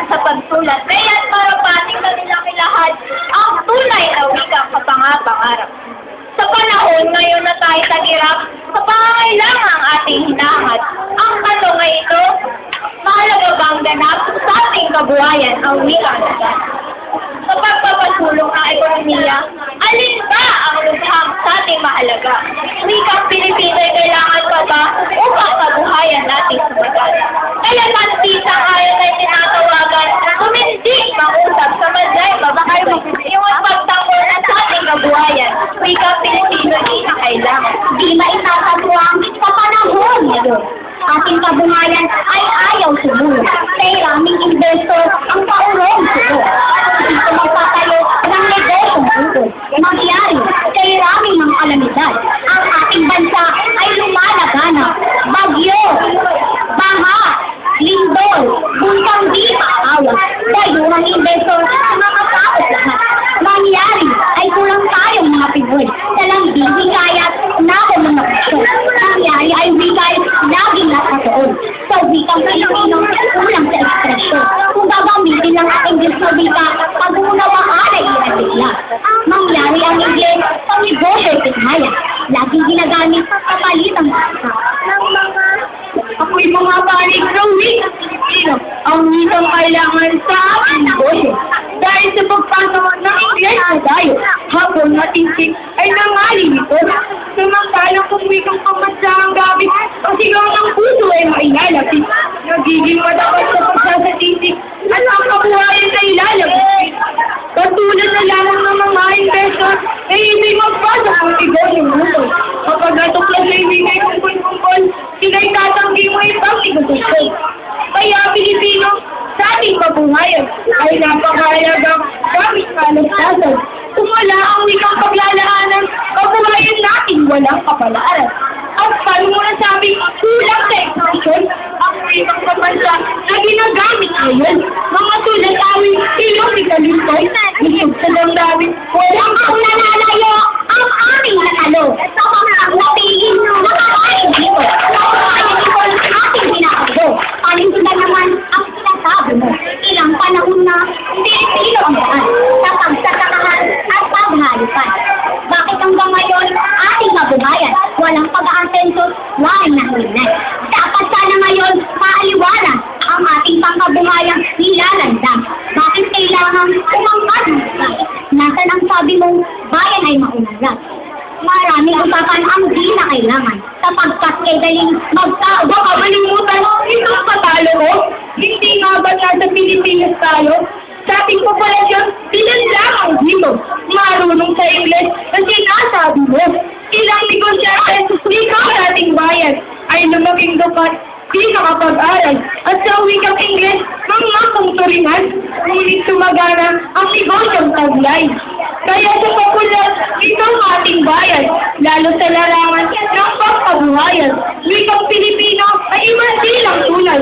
sa pagsulat. Kaya't marapating na nila lahat ang tunay na wikang kapanga-pangarap. Sa panahon ngayon na tayo tagirap, sa pangangailangan ang ating hinahangat. Ang tanong ay ito, mahalaga bang ganap sa ating kabuhayan ang wikang natin? Sa pagpapatulong ng ekonomiya, alin ba ang lubhang sa ating mahalaga? Wikang Pilipino ay kailangan pa ba upang kabuhayan natin sumagal? Kaya nansisang ayon ay tinatawagan, kumindig mangusap sa madlay mabakay yung pagtanggol na sa ating kabuhayan. Wikang Pilipino di na kailangan. Di maitatagpuan sa panahon ngayon. Ating kabuhayan ay ayaw sumunod. Kay raming investor ang paurong sumunod. Dito magpatayo ng negosyong bukod. Magyari kay raming mga kalamidad. Ang ating bansa ay lumalaganap. Bagyo, baha, lindol, buntang di maawa. Dayuhang investor ang makapakot lahat. Mangyari ay kulang tayong mga Pinoy. Talang di hikayat na ako mga pasyon. Nangyari ay wikay laging nakatoon. Sa wikang Pilipino, kulang sa ekspresyon. Kung gagamitin lang ang English na wika, pag-unawaan ay iradikla. Mangyari ang English sa negosyo at tinaya. Laging ginagamit sa palitang bansa. Ako'y mga panig ng wikang Pilipino. Ang wikang kailangan sa ating negosyo. Dahil sa pagpasok ng English na tayo, hapon na tinsik ay nangaling ito. Samantalang kung wikang pamatsa ang gamit, ang sigaw ng puso ay mailalapit. Nagiging madapat sa pagsasatisik at ang kabuhayan ay ilalabit. Katulad na lamang ng mga investor na ibig magpasok ang negosyong mundo. Kapag natuklas na ibigay kumpul-kumpul, sila'y tatanggi mo itang negosyo. Kaya Pilipino, sa ating kabuhayan ay napakahalagang gamit kaligtasan. Kung wala ang wikang paglalaanan, kabuhayan natin walang kapalaran. At paano mo nasabing kulang sa ekspresyon ang wikang kabansa na ginagamit ngayon? Mga tulad awing ilong ni Kalintoy, isip sa damdamin, walang Ang nanalayo ang aming natalo. Sa pangkang natigin, nakakain dito. Nakakain dito ang ating ginagawa. Palintunan naman ang sinasabi mo. Ilang panahon na, Pilipino ang daan. Sa pagsasakahan at paghalipan. Bakit hanggang ngayon, ating kabuhayan, walang pag-aasenso, walang nahinay. Dapat sana ngayon, maaliwanan ang ating pangkabuhayan nilalanda. Bakit kailangan umangkat? Nasaan ang sabi mong bayan ay maunlad? Maraming usapan ang di na kailangan. Sapagkat kay daling magtago, Makalimutan mo itong patalo mo? Hindi nga ba nasa Pilipinas tayo? Sa ating populasyon, ilan lang ang dito. Marunong sa Ingles na sinasabi mo. Ilang negosyante dito sa ating bayan ay lumaking dupat, di nakapag-aral. At sa wikang Ingles, mga kungturingan, ngunit sumagana ang negosyong taglay. Kaya sa popular, ito ang ating bayan, lalo sa larangan ng pagkabuhayan. Wikang Pilipino ay iba silang tunay.